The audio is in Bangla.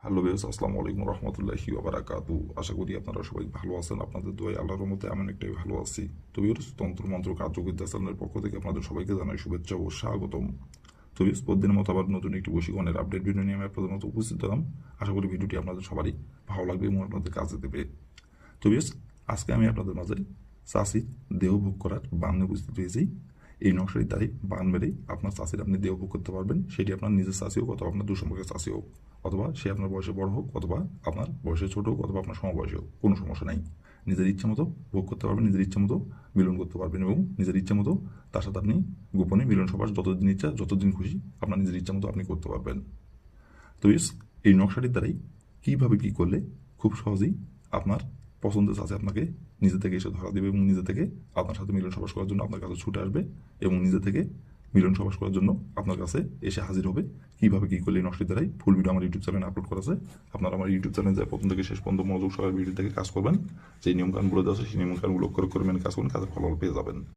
হ্যালো ভিউয়ার্স, আসসালামু আলাইকুম রহমতুল্লাহি ওয়া বারাকাতু। আশা করি আপনারা সবাই ভালো আছেন। আপনাদের দোয়ায় আল্লাহর রহমতে আমি অনেকটাই ভালো আছি। তো ভিউয়ার্স, তন্ত্র মন্ত্র কার্যবিদ্যা চ্যানেলের পক্ষ থেকে আপনাদের সবাইকে জানাই শুভেচ্ছা ও স্বাগতম। তো ভিউয়ার্স, প্রতিদিনের মতো আবার নতুন একটি বশীকরণের আপডেট ভিডিও নিয়ে আমি আপনাদের মতো উপস্থিত হলাম। আশা করি ভিডিওটি আপনাদের সবারই ভালো লাগবে এবং আপনাদের কাজে দেবে। তো ভিউয়ার্স, আজকে আমি আপনাদের মাঝে চাষির দেহ ভোগ করার বান নিয়ে উপস্থিত হয়েছি। এই নকশাটি দ্বারাই বান মেরে আপনার চাষির আপনি দেহ ভোগ করতে পারবেন। সেটি আপনার নিজের চাষি হোক অথবা আপনার দুঃসম্পর্কের চাষি হোক, অথবা সে আপনার বয়সে বড় হোক অথবা আপনার বয়সে ছোট হোক অথবা আপনার সমবয়সী হোক, কোনো সমস্যা নাই। নিজের ইচ্ছা মতো ভোগ করতে পারবেন, নিজের ইচ্ছা মতো মিলন করতে পারবেন এবং নিজের ইচ্ছা মতো তার সাথে আপনি গোপনে মিলন সভা যতদিন ইচ্ছা যতদিন খুশি আপনার নিজের ইচ্ছা মতো আপনি করতে পারবেন। তো এই নকশাটির দ্বারাই কীভাবে কী করলে খুব সহজেই আপনার পছন্দের আছে আপনাকে নিজে থেকে এসে ধরা দেবে এবং নিজে থেকে আপনার সাথে মিলন সবাস করার জন্য আপনার কাছে ছুটে আসবে এবং নিজে থেকে মিলন সবাস করার জন্য আপনার কাছে এসে হাজির হবে। কীভাবে কী করলে এই নকশাটির দ্বারাই ফুল ভিডিও আমার ইউটিউব চ্যানেলে আপলোড করা আছে। আপনারা আমার ইউটিউব চ্যানেলে যায় প্রথম থেকে শেষ পর্যন্ত মনোযোগ সহকারে ভিডিও থেকে কাজ করবেন। যে নিয়মকানুনগুলো দেওয়া আছে সেই নিয়মকানুনগুলো করে করে মেনে কাজ করবেন, কাজের ফলাফল পেয়ে যাবেন।